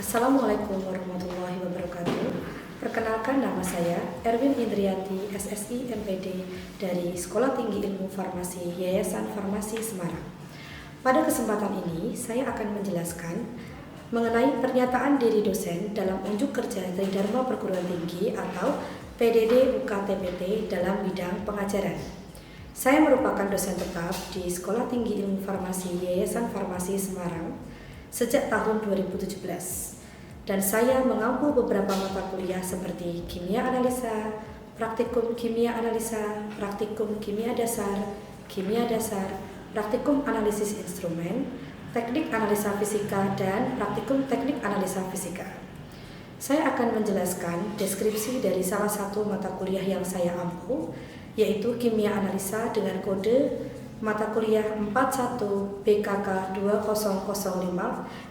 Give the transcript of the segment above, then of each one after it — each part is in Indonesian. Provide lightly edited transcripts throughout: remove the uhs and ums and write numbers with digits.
Assalamualaikum warahmatullahi wabarakatuh. Perkenalkan, nama saya Erwin Indrianti, SSI MPD dari Sekolah Tinggi Ilmu Farmasi Yayasan Farmasi Semarang. Pada kesempatan ini, saya akan menjelaskan mengenai pernyataan diri dosen dalam unjuk kerja Tridharma Perguruan Tinggi atau PDD UKTPT dalam bidang pengajaran. Saya merupakan dosen tetap di Sekolah Tinggi Ilmu Farmasi Yayasan Farmasi Semarang sejak tahun 2017, dan saya mengampu beberapa mata kuliah seperti kimia analisa, praktikum kimia analisa, praktikum kimia dasar, praktikum analisis instrumen, teknik analisa fisika, dan praktikum teknik analisa fisika. Saya akan menjelaskan deskripsi dari salah satu mata kuliah yang saya ampu, yaitu kimia analisa dengan kode mata kuliah 41 BKK 2005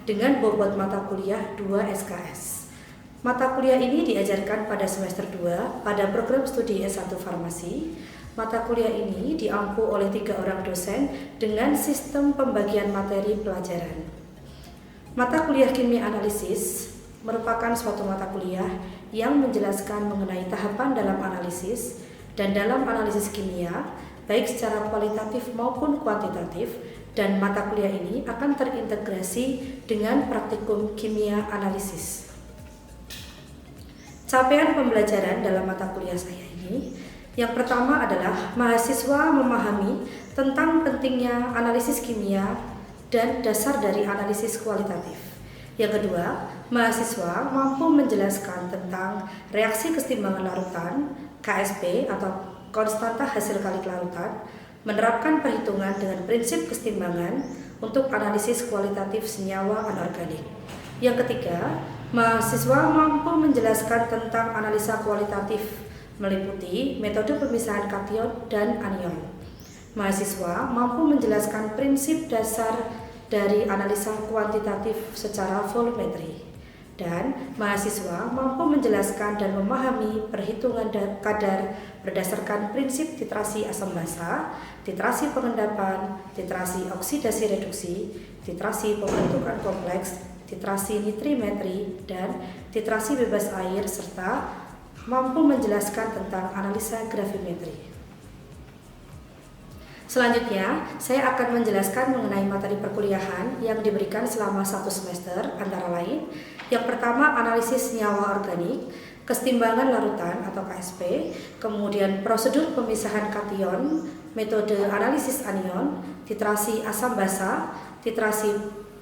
dengan bobot mata kuliah 2 SKS. Mata kuliah ini diajarkan pada semester 2 pada program studi S1 Farmasi. Mata kuliah ini diampu oleh 3 orang dosen dengan sistem pembagian materi pelajaran. Mata kuliah kimia analisis merupakan suatu mata kuliah yang menjelaskan mengenai tahapan dalam analisis dan dalam analisis kimia, baik secara kualitatif maupun kuantitatif, dan mata kuliah ini akan terintegrasi dengan praktikum kimia analisis. Capaian pembelajaran dalam mata kuliah saya ini, yang pertama adalah mahasiswa memahami tentang pentingnya analisis kimia dan dasar dari analisis kualitatif. Yang kedua, mahasiswa mampu menjelaskan tentang reaksi kesetimbangan larutan, KSP atau konstanta hasil kali larutan, menerapkan perhitungan dengan prinsip kesetimbangan untuk analisis kualitatif senyawa anorganik. Yang ketiga, mahasiswa mampu menjelaskan tentang analisa kualitatif meliputi metode pemisahan kation dan anion. Mahasiswa mampu menjelaskan prinsip dasar dari analisa kuantitatif secara volumetri. Dan mahasiswa mampu menjelaskan dan memahami perhitungan kadar berdasarkan prinsip titrasi asam basa, titrasi pengendapan, titrasi oksidasi reduksi, titrasi pembentukan kompleks, titrasi nitrimetri, dan titrasi bebas air, serta mampu menjelaskan tentang analisa gravimetri. Selanjutnya, saya akan menjelaskan mengenai materi perkuliahan yang diberikan selama 1 semester, antara lain yang pertama analisis senyawa organik, kesetimbangan larutan atau KSP, kemudian prosedur pemisahan kation, metode analisis anion, titrasi asam basa, titrasi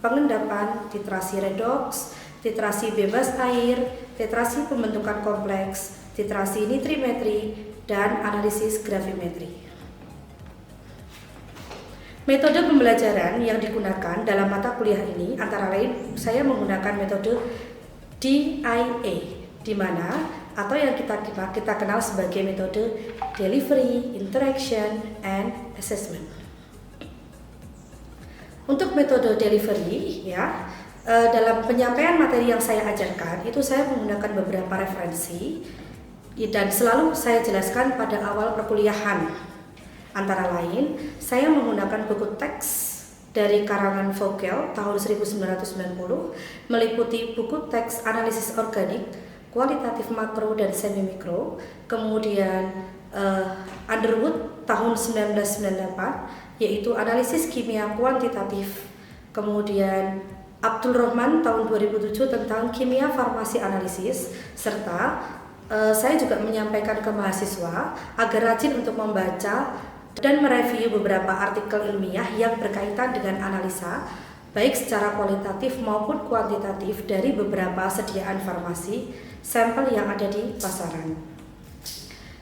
pengendapan, titrasi redoks, titrasi bebas air, titrasi pembentukan kompleks, titrasi nitrimetri, dan analisis gravimetri. Metode pembelajaran yang digunakan dalam mata kuliah ini antara lain saya menggunakan metode DIA, di mana atau yang kita kenal sebagai metode Delivery, Interaction, and Assessment. Untuk metode delivery, dalam penyampaian materi yang saya ajarkan itu saya menggunakan beberapa referensi dan selalu saya jelaskan pada awal perkuliahan. Antara lain, saya menggunakan buku teks dari karangan Vogel tahun 1990, meliputi buku teks analisis organik, kualitatif makro dan semi mikro, kemudian Underwood tahun 1998, yaitu analisis kimia kuantitatif, kemudian Abdul Rahman tahun 2007 tentang kimia farmasi analisis, serta saya juga menyampaikan ke mahasiswa agar rajin untuk membaca dan mereview beberapa artikel ilmiah yang berkaitan dengan analisa, baik secara kualitatif maupun kuantitatif dari beberapa sediaan farmasi sampel yang ada di pasaran.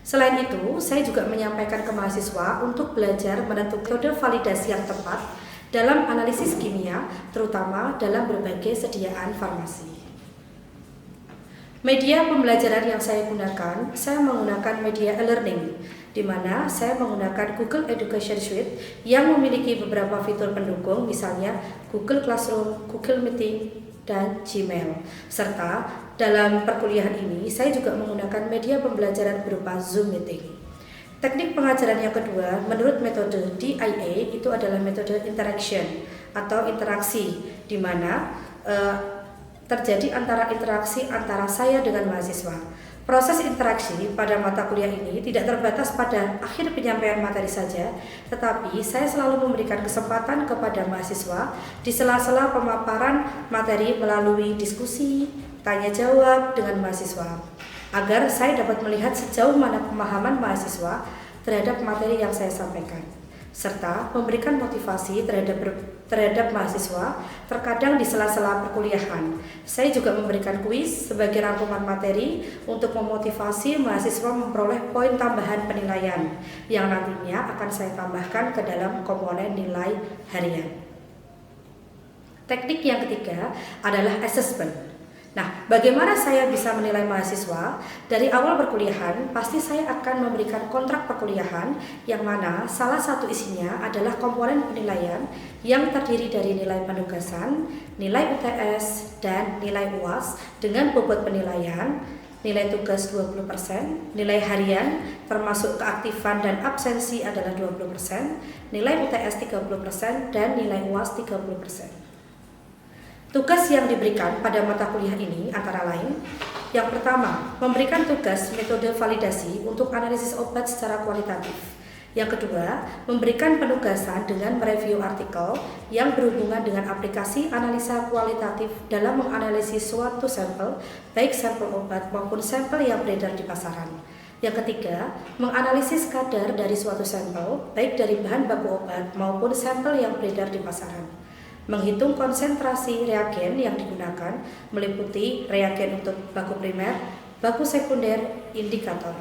Selain itu, saya juga menyampaikan ke mahasiswa untuk belajar menentukan metode validasi yang tepat dalam analisis kimia, terutama dalam berbagai sediaan farmasi. Media pembelajaran yang saya gunakan, saya menggunakan media e-learning, di mana saya menggunakan Google Education Suite yang memiliki beberapa fitur pendukung, misalnya Google Classroom, Google Meeting, dan Gmail. Serta dalam perkuliahan ini, saya juga menggunakan media pembelajaran berupa Zoom Meeting. Teknik pengajaran yang kedua, menurut metode DIA, itu adalah metode interaction atau interaksi, di mana terjadi antara interaksi antara saya dengan mahasiswa. Proses interaksi pada mata kuliah ini tidak terbatas pada akhir penyampaian materi saja, tetapi saya selalu memberikan kesempatan kepada mahasiswa di sela-sela pemaparan materi melalui diskusi, tanya jawab dengan mahasiswa, agar saya dapat melihat sejauh mana pemahaman mahasiswa terhadap materi yang saya sampaikan, serta memberikan motivasi terhadap mahasiswa. Terkadang di sela-sela perkuliahan, saya juga memberikan kuis sebagai rangkuman materi untuk memotivasi mahasiswa memperoleh poin tambahan penilaian yang nantinya akan saya tambahkan ke dalam komponen nilai harian. Teknik yang ketiga adalah assessment. Nah, bagaimana saya bisa menilai mahasiswa? Dari awal perkuliahan, pasti saya akan memberikan kontrak perkuliahan yang mana salah satu isinya adalah komponen penilaian yang terdiri dari nilai penugasan, nilai UTS, dan nilai UAS dengan bobot penilaian, nilai tugas 20%, nilai harian termasuk keaktifan dan absensi adalah 20%, nilai UTS 30%, dan nilai UAS 30%. Tugas yang diberikan pada mata kuliah ini antara lain: yang pertama, memberikan tugas metode validasi untuk analisis obat secara kualitatif. Yang kedua, memberikan penugasan dengan mereview artikel yang berhubungan dengan aplikasi analisa kualitatif dalam menganalisis suatu sampel, baik sampel obat maupun sampel yang beredar di pasaran. Yang ketiga, menganalisis kadar dari suatu sampel, baik dari bahan baku obat maupun sampel yang beredar di pasaran. Menghitung konsentrasi reagen yang digunakan, meliputi reagen untuk baku primer, baku sekunder, indikator.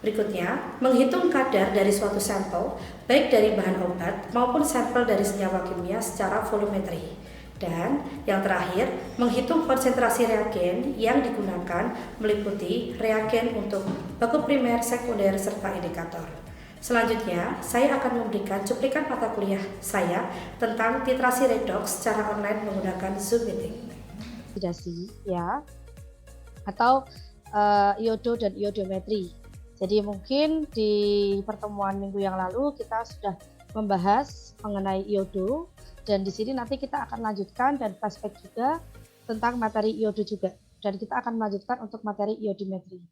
Berikutnya, menghitung kadar dari suatu sampel, baik dari bahan obat maupun sampel dari senyawa kimia secara volumetri. Dan yang terakhir, menghitung konsentrasi reagen yang digunakan, meliputi reagen untuk baku primer, sekunder, serta indikator. Selanjutnya, saya akan memberikan cuplikan mata kuliah saya tentang titrasi redox secara online menggunakan Zoom Meeting. Ya, atau iodo dan iodometri. Jadi mungkin di pertemuan minggu yang lalu kita sudah membahas mengenai iodo, dan di sini nanti kita akan lanjutkan dan flashback juga tentang materi iodo juga, dan kita akan melanjutkan untuk materi iodometri.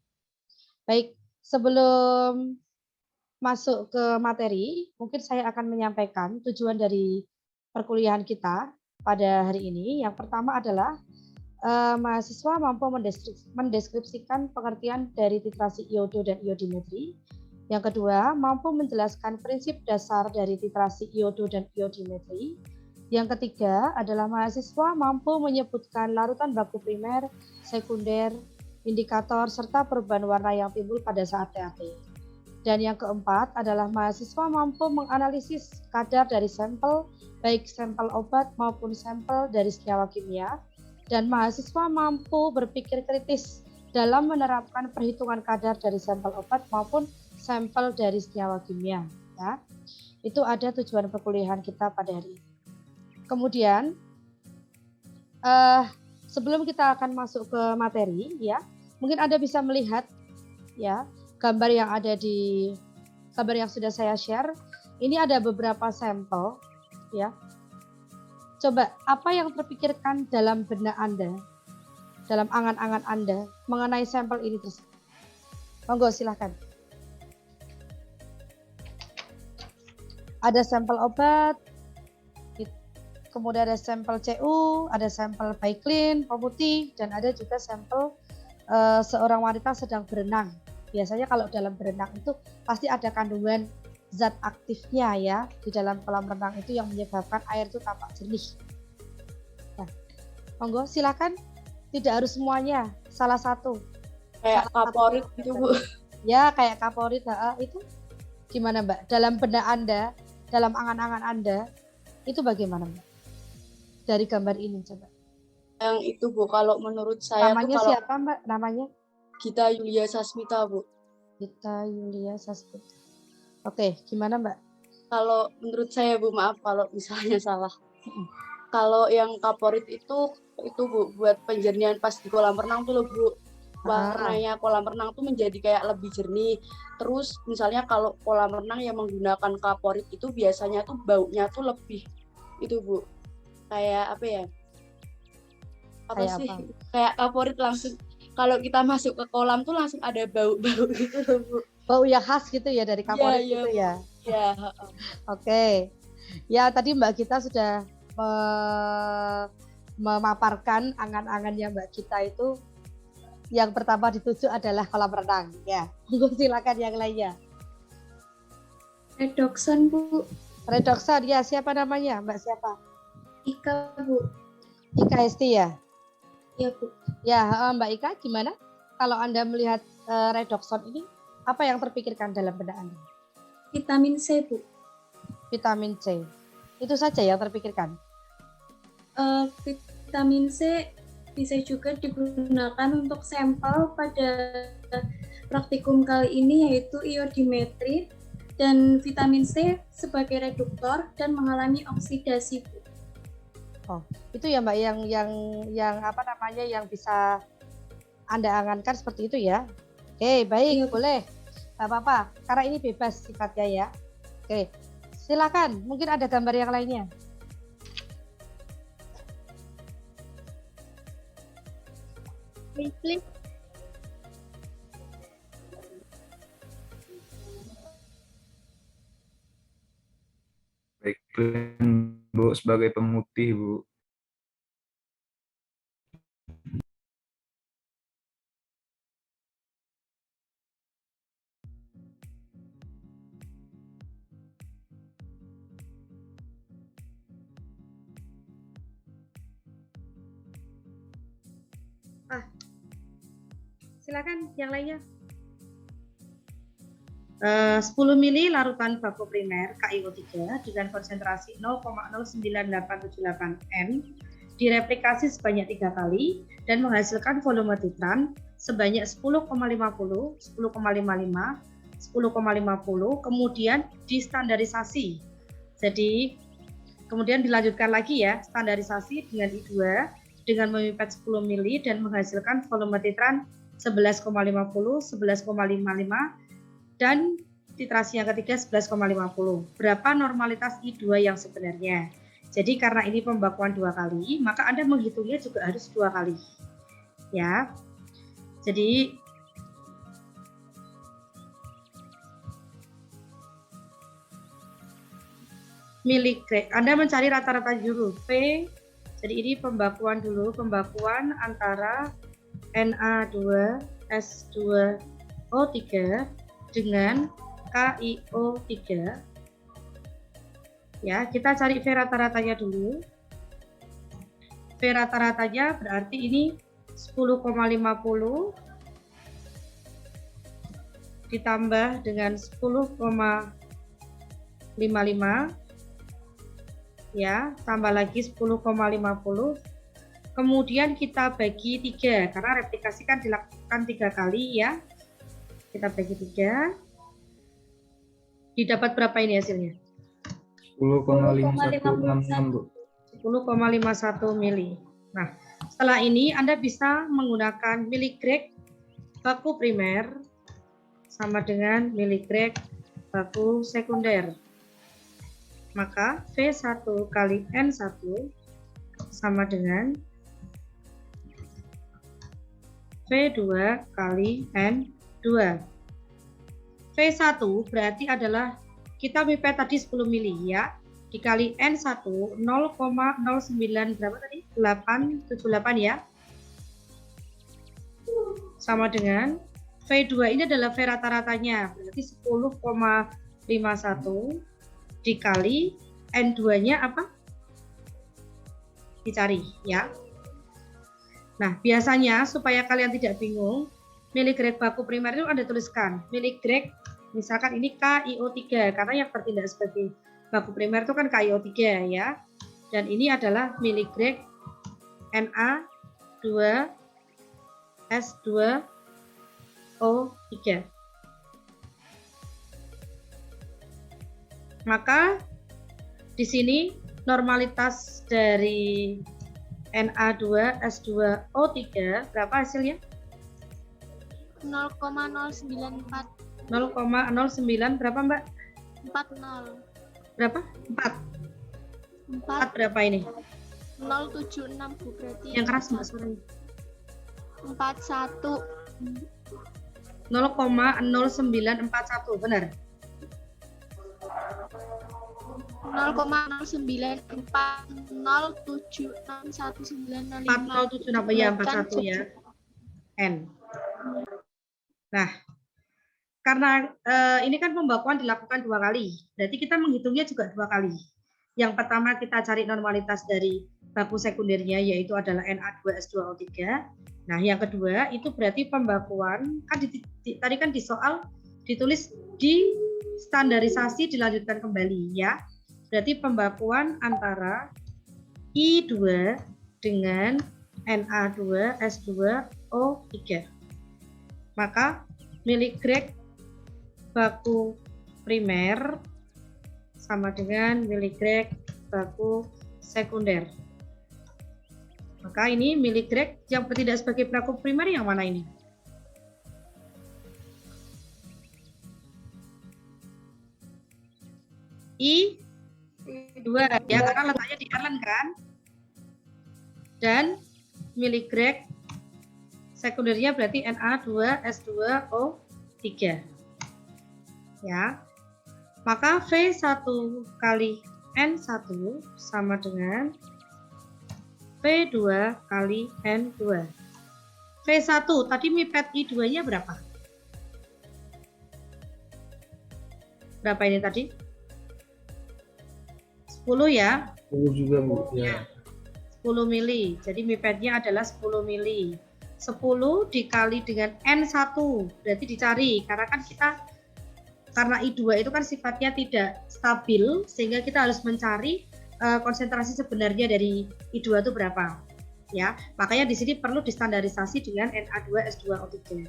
Baik, sebelum masuk ke materi, mungkin saya akan menyampaikan tujuan dari perkuliahan kita pada hari ini. Yang pertama adalah mahasiswa mampu mendeskripsikan pengertian dari titrasi iodo dan iodimetri. Yang kedua, mampu menjelaskan prinsip dasar dari titrasi iodo dan iodimetri. Yang ketiga adalah mahasiswa mampu menyebutkan larutan baku primer, sekunder, indikator, serta perubahan warna yang timbul pada saat TAT. Dan yang keempat adalah mahasiswa mampu menganalisis kadar dari sampel, baik sampel obat maupun sampel dari senyawa kimia. Dan mahasiswa mampu berpikir kritis dalam menerapkan perhitungan kadar dari sampel obat maupun sampel dari senyawa kimia. Ya. Itu ada tujuan perkuliahan kita pada hari ini. Kemudian, sebelum kita akan masuk ke materi, ya, mungkin Anda bisa melihat, ya, gambar yang sudah saya share. Ini ada beberapa sampel, ya. Coba, apa yang terpikirkan dalam benak Anda, dalam angan-angan Anda mengenai sampel ini tersebut? Monggo, silahkan. Ada sampel obat, kemudian ada sampel CU, ada sampel Baiklin, pemutih, dan ada juga sampel seorang wanita sedang berenang. Biasanya kalau dalam berenang itu pasti ada kandungan zat aktifnya ya di dalam kolam renang itu yang menyebabkan air itu tampak jernih. Nah, monggo silakan, tidak harus semuanya, salah satu. Kayak kaporit gitu Bu. Ya, kayak kaporit, itu gimana Mbak? Dalam benak Anda, dalam angan-angan Anda, itu bagaimana Mbak? Dari gambar ini coba. Yang itu Bu, kalau menurut saya namanya tuh siapa Mbak? Namanya? Gita Yulia Sasmita Bu. Gita Yulia Sasmita. Oke, gimana Mbak? Kalau menurut saya Bu, maaf kalau misalnya salah. Kalau yang kaporit itu Bu, buat penjernihan pas di kolam renang tuh loh Bu. Warnanya kolam renang tuh menjadi kayak lebih jernih. Terus misalnya kalau kolam renang yang menggunakan kaporit itu biasanya tuh baunya tuh lebih itu Bu. Kayak apa ya? apa Kayak sih? apa? Kayak kaporit langsung kalau kita masuk ke kolam tuh langsung ada bau-bau gitu loh, Bu. Bau yang khas gitu ya dari Iya, kaporit iya, gitu Bu. ya. Iya, Oke. Ya, tadi Mbak Gita sudah memaparkan angan-angannya Mbak Gita itu. Yang pertama dituju adalah kolam renang. Ya, silakan yang lainnya. Redoxon, Bu. Redoxon, ya siapa namanya? Mbak siapa? Ika, Bu. Ika Esti ya? Ya, Bu. Ya, Mbak Ika gimana? Kalau Anda melihat Redoxon ini, apa yang terpikirkan dalam benak Anda? Vitamin C, Bu. Vitamin C. Itu saja yang terpikirkan? Vitamin C bisa juga digunakan untuk sampel pada praktikum kali ini, yaitu iodimetri, dan vitamin C sebagai reduktor dan mengalami oksidasi, Bu. Oh, itu ya Mbak yang apa namanya yang bisa Anda angankan seperti itu ya. Oke, baik, Iya, boleh. Nggak apa-apa, karena ini bebas sifatnya ya. Oke, silakan. Mungkin ada gambar yang lainnya. Please. Baik, Bu, sebagai pemutih, Bu. Silakan yang lainnya. 10 mili larutan baku primer KiO3 dengan konsentrasi 0,09878 N direplikasi sebanyak 3 kali dan menghasilkan volume titran sebanyak 10,50, 10,55, 10,50, kemudian distandarisasi. Jadi kemudian dilanjutkan lagi ya, standarisasi dengan I2 dengan memipet 10 mili dan menghasilkan volume titran 11,50, 11,55 dan titrasi yang ketiga 11,50. Berapa normalitas I2 yang sebenarnya? Jadi karena ini pembakuan 2 kali, maka Anda menghitungnya juga harus 2 kali. Ya. Jadi miligram. Anda mencari rata-rata dulu P. Jadi ini pembakuan dulu, pembakuan antara Na2S2O3 dengan KiO3. Ya, kita cari V rata-ratanya dulu. V rata-ratanya berarti ini 10,50 ditambah dengan 10,55 ya, tambah lagi 10,50. Kemudian kita bagi 3 karena replikasi kan dilakukan 3 kali ya. Kita bagi 3. Didapat berapa ini hasilnya? 10,5166, Bu. 10,51 mili. Nah, setelah ini Anda bisa menggunakan miligrek baku primer sama dengan miligrek baku sekunder. Maka V1 kali N1 sama dengan V2 kali N2. V1 berarti adalah kita mipet tadi 10 mili ya, dikali N1 0,09 berapa tadi? 878 ya. Sama dengan V2 ini adalah V rata-ratanya, berarti 10,51 dikali N2-nya apa? Dicari ya. Nah, biasanya supaya kalian tidak bingung, miligrek baku primer itu Anda tuliskan miligrek, misalkan ini KiO3 karena yang bertindak sebagai baku primer itu kan KiO3 ya. Dan ini adalah miligrek Na2S2O3. Maka di sini normalitas dari Na2S2O3 berapa hasilnya? 0,094 0,09 berapa Mbak? 40. Berapa? 4. 4 berapa ini? 076 Bu, berarti Yang keras Mbak suaranya. 41. 0,0941 benar. 0,0940761905 4076 ya 41 ya. N. Nah, karena ini kan pembakuan dilakukan 2 kali, berarti kita menghitungnya juga 2 kali. Yang pertama kita cari normalitas dari baku sekundernya, yaitu adalah Na2S2O3. Nah, yang kedua itu berarti pembakuan, kan tadi kan di soal ditulis di standarisasi dilanjutkan kembali ya. Berarti pembakuan antara I2 dengan Na2S2O3. Maka miligrek baku primer sama dengan miligrek baku sekunder. Maka ini miligrek yang bertindak sebagai baku primer yang mana ini? I2 ya, karena letaknya di Erlen kan. Dan miligrek sekundernya berarti Na2S2O3. Ya. Maka V1 kali N1 sama dengan V2 kali N2. V1 tadi mipet I2-nya berapa? Berapa ini tadi? 10 ya? 10 juga Bu. Ya. 10 mili. Jadi mipetnya adalah 10 mili. 10 dikali dengan N1. Berarti dicari. Karena I2 itu kan sifatnya tidak stabil, sehingga kita harus mencari konsentrasi sebenarnya dari I2 itu berapa. Ya, makanya di sini perlu distandarisasi dengan Na2S2O3.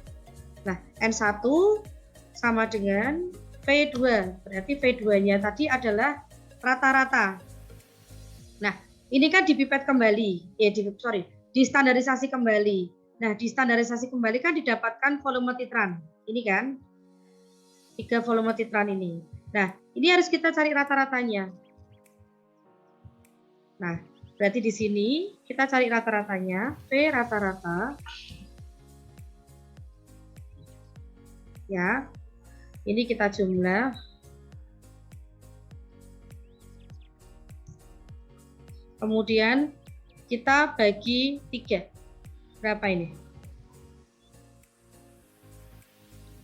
Nah, N1 sama dengan V2. Berarti V2-nya tadi adalah rata-rata. Nah, ini kan dipipet kembali. Distandarisasi kembali. Nah, distandarisasi kembali kan didapatkan volume titran. Ini kan 3 volume titran ini. Nah, ini harus kita cari rata-ratanya. Nah, berarti di sini kita cari rata-ratanya. V rata-rata. Ya. Ini kita jumlah. Kemudian kita bagi 3. Berapa ini?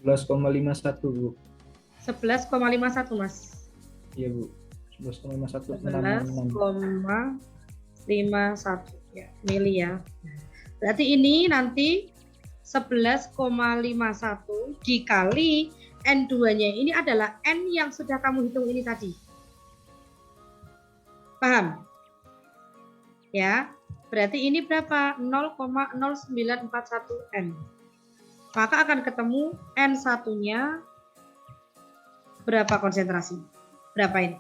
11,51 Bu. 11,51 Mas. Iya Bu. 11,51. 11,51 ya, mili ya. Berarti ini nanti 11,51 dikali N2-nya ini adalah N yang sudah kamu hitung ini tadi. Paham? Ya. Berarti ini berapa? 0,0941 N. Maka akan ketemu N1-nya berapa konsentrasi? Berapa ini?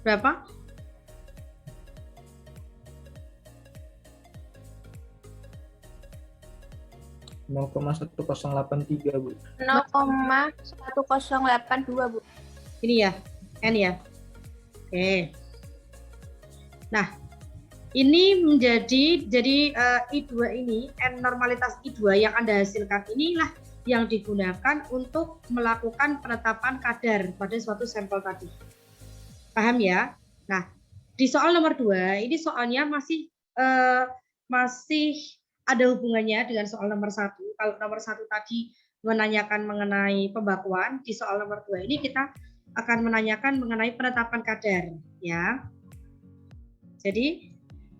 Berapa? (0,1083 Bu). 0,1082 Bu. Ini ya, N ya. Oke. Nah, ini jadi I2 ini, N normalitas I2 yang Anda hasilkan inilah yang digunakan untuk melakukan penetapan kadar pada suatu sampel tadi. Paham ya? Nah, di soal nomor 2, ini soalnya masih ada hubungannya dengan soal nomor 1. Kalau nomor 1 tadi menanyakan mengenai pembakuan, di soal nomor 2 ini kita akan menanyakan mengenai penetapan kadar, ya. Jadi,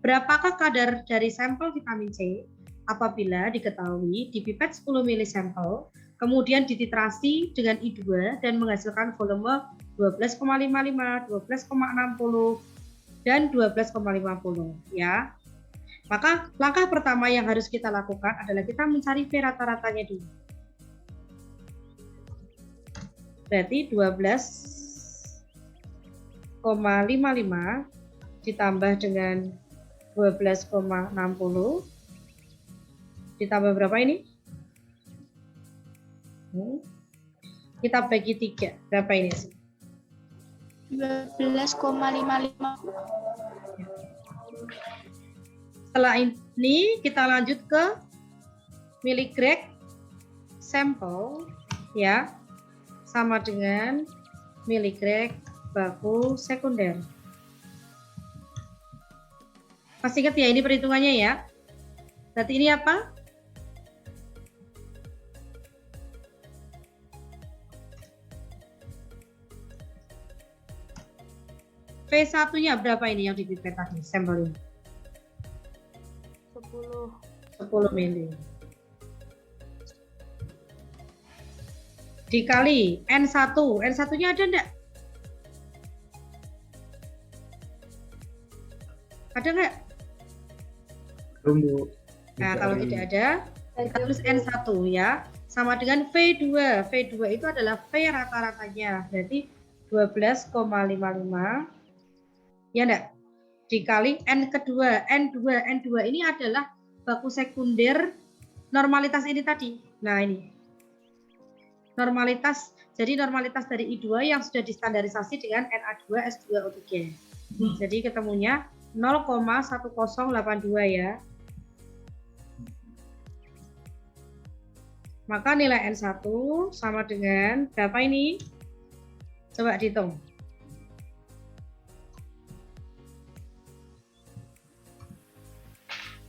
berapakah kadar dari sampel vitamin C apabila diketahui dipipet 10 ml sampel, kemudian dititrasi dengan I2 dan menghasilkan volume 12,55, 12,60, dan 12,50, ya. Maka langkah pertama yang harus kita lakukan adalah kita mencari V rata-ratanya dulu. Berarti 12,55 ditambah dengan 12,60 Ditambah berapa ini? Kita bagi 3. Berapa ini? 12,55. Setelah ini kita lanjut ke miligrek sampel ya, sama dengan miligrek baku sekunder. Masih ingat ya ini perhitungannya ya? Berarti ini apa? V1-nya berapa ini yang dipipet tadi sampel ini? 10 mili. Dikali N1. N1-nya ada enggak? Ada enggak? Belum, Bu. Nah, kalau tidak ada, kita tulis N1 ya. Sama dengan V2. V2 itu adalah V rata-ratanya. Berarti 12,55. Ya enggak? Dikali N kedua. N2 ini adalah baku sekunder normalitas ini tadi. Nah, ini. Normalitas, jadi normalitas dari I2 yang sudah distandarisasi dengan Na2S2O3. Jadi ketemunya 0,1082 ya. Maka nilai N1 sama dengan berapa ini? Coba dihitung.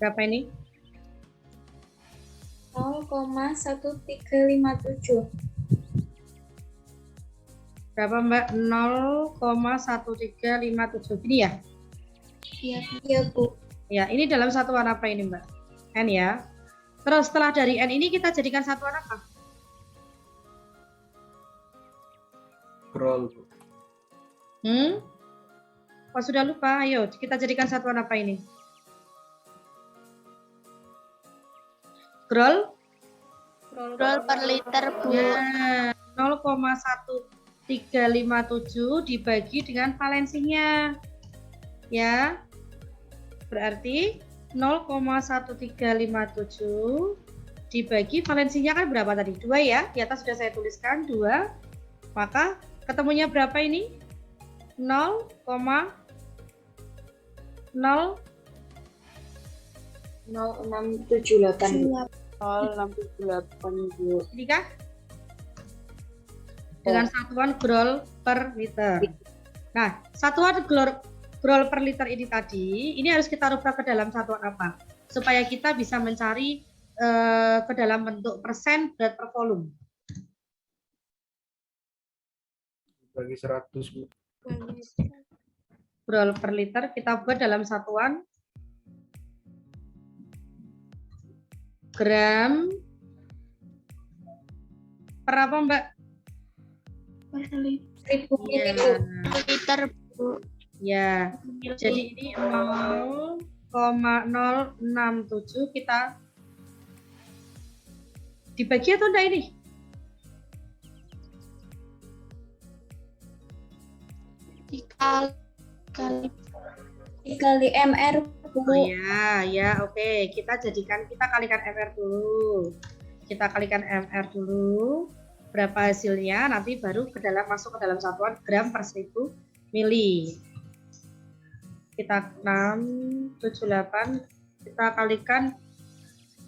Berapa ini? 0,1357. Berapa Mbak? 0,1357. Ini ya? Iya, Bu. Ya, ini dalam satuan apa ini Mbak? N ya. Terus setelah dari N ini kita jadikan satuan apa? Grol, Bu. Oh, sudah lupa? Ayo, kita jadikan satuan apa ini? Grol? Grol per liter, Bu. Ya, 0,1357 dibagi dengan valensinya. Ya. Berarti 0,1357 dibagi valensinya kan berapa tadi? 2 ya. Di atas sudah saya tuliskan 2. Maka ketemunya berapa ini? 0678. 0678, Bu. Ini kah? Dengan satuan grol per liter. Nah, satuan grol per liter ini tadi, ini harus kita rubah ke dalam satuan apa? Supaya kita bisa mencari ke dalam bentuk persen berat per volume. Bagi 100, Bu. Grol per liter kita buat dalam satuan gram per apa Mbak? Per Ya, liter, Bu. ya. Jadi ini 0,067 kita dibagi atau enggak ini? Dikali MR, Bu. Oh ya, oke. Kita kalikan MR dulu. Kita kalikan MR dulu. Berapa hasilnya? Nanti baru masuk ke dalam satuan gram per 1000 mili. Kita 678. Kita kalikan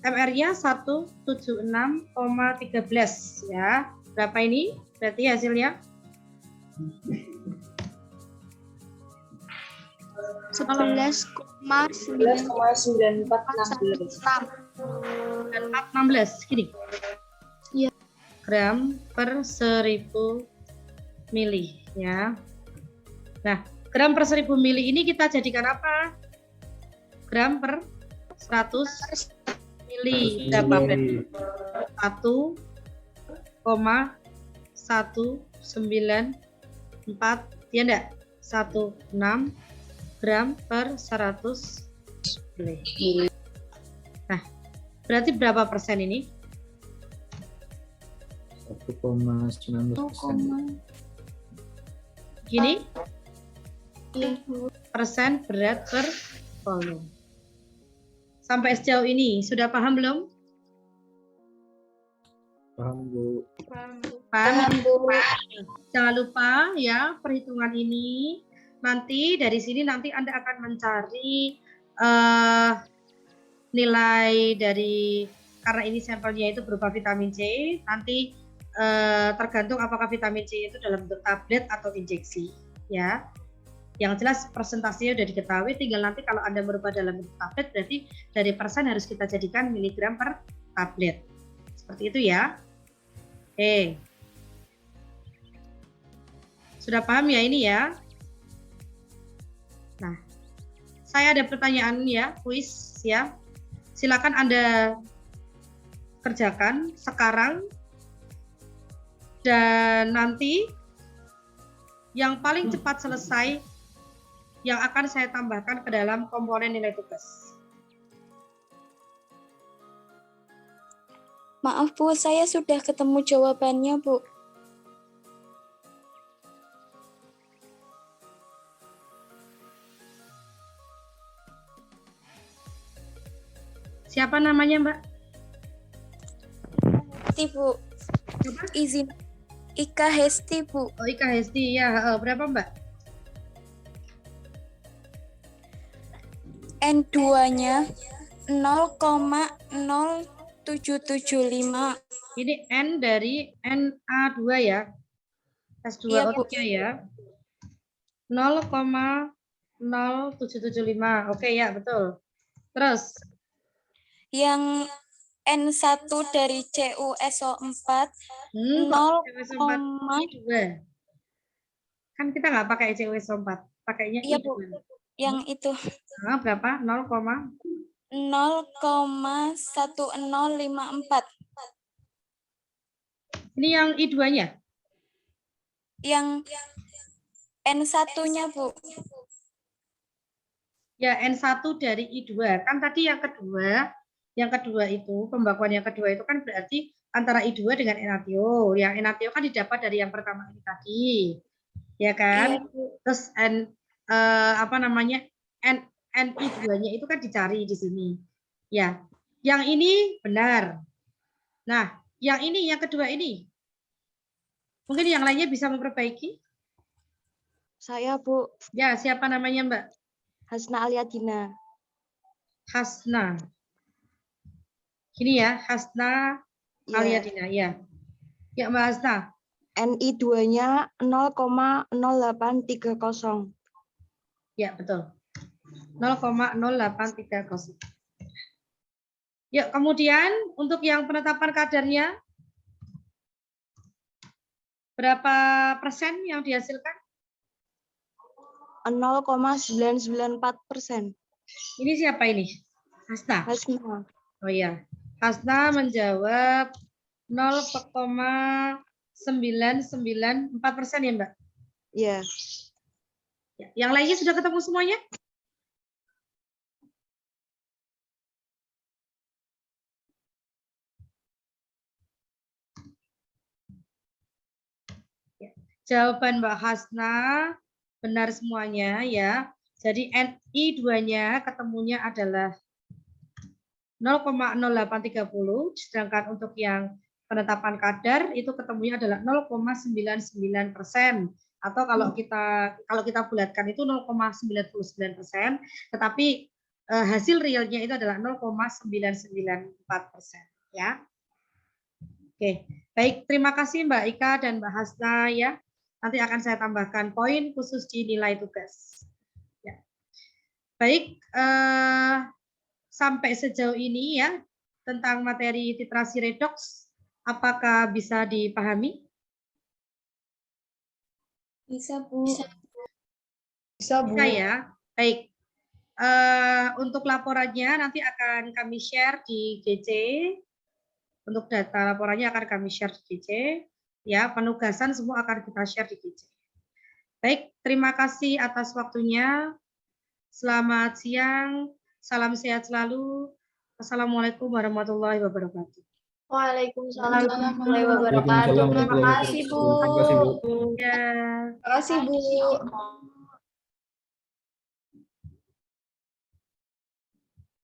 MR-nya 176,13 ya. Berapa ini? Berarti hasilnya 11,9416. gini. Iya. Gram per 1000 mili ya. Nah, gram per 1000 mili ini kita jadikan apa? Gram per 100 mili. Berapa? 1,194 ya enggak? 16 gram per 100 mili. Nah, berarti berapa persen ini? 1,19%. Gini? Iya, Bu. Persen berat per volume. Sampai sejauh ini sudah paham belum? Paham, Bu. Paham? Bu. Jangan lupa ya perhitungan ini. Nanti dari sini nanti Anda akan mencari nilai dari, karena ini sampelnya itu berupa vitamin C, nanti tergantung apakah vitamin C itu dalam bentuk tablet atau injeksi ya. Yang jelas presentasinya sudah diketahui, tinggal nanti kalau Anda merubah dalam bentuk tablet berarti dari persen harus kita jadikan miligram per tablet. Seperti itu ya. Oke. Sudah paham ya ini ya? Nah, saya ada pertanyaan ya, kuis ya. Silakan Anda kerjakan sekarang dan nanti yang paling cepat selesai yang akan saya tambahkan ke dalam komponen nilai tugas. Maaf Bu, saya sudah ketemu jawabannya Bu. Siapa namanya Mbak? Hesti Bu. Coba? Izin. Ika Hesti Bu. Oh, Ika Hesti ya. Berapa Mbak? N2-nya 0,0775. Ini N dari NA2 ya. S2 Iya, Bu. O3 ya. 0,0775. Oke ya, betul. Terus Yang N1 dari CuSO4 I2. Kan kita nggak pakai CuSO4, pakainya Iya, I2. Bu. Yang itu Nah, berapa? 0,1054. Ini yang I2-nya? Yang N1-nya Bu. Ya, N1 dari I2. Kan tadi yang kedua itu, pembakuan yang kedua itu kan berarti antara I2 dengan enatio. Yang enatio kan didapat dari yang pertama ini tadi. Ya kan? Iya, Bu. Terus NI2-nya itu kan dicari di sini. Ya. Yang ini benar. Nah, yang kedua ini. Mungkin yang lainnya bisa memperbaiki? Saya Bu, Ya, siapa namanya Mbak? Hasna Aliadina. Hasna. Gini ya, Hasna Aliadina, ya. Ya, Mbak Hasna. NI2-nya 0,0830. Ya, betul. 0,0830. Ya, kemudian untuk yang penetapan kadarnya, berapa persen yang dihasilkan? 0,994%. Ini siapa ini? Hasna. Hasna. Oh ya, Hasna menjawab 0,994% ya Mbak? Ya. Ya, yang lainnya sudah ketemu semuanya? Ya. Jawaban Mbak Hasna benar semuanya ya. Jadi NI2-nya ketemunya adalah 0,0830, sedangkan untuk yang penetapan kadar itu ketemunya adalah 0,99%, atau kalau kita bulatkan itu 0,99%, tetapi hasil realnya itu adalah 0,994% ya. Oke, baik, terima kasih Mbak Ika dan Mbak Hasna ya. Nanti akan saya tambahkan poin khusus di nilai tugas. Ya. Baik, sampai sejauh ini ya tentang materi titrasi redoks, apakah bisa dipahami? Bisa Bu. Bisa Bu. Bisa ya. Baik. Untuk laporannya nanti akan kami share di GC. Untuk data laporannya akan kami share di GC. Ya, penugasan semua akan kita share di GC. Baik, terima kasih atas waktunya. Selamat siang. Salam sehat selalu. Assalamualaikum warahmatullahi wabarakatuh. Waalaikumsalam warahmatullahi wabarakatuh. Waalaikumsalam Terima warahmatullahi kasih Bu. wabarakatuh. Terima kasih, Bu. Ya. Terima kasih Bu.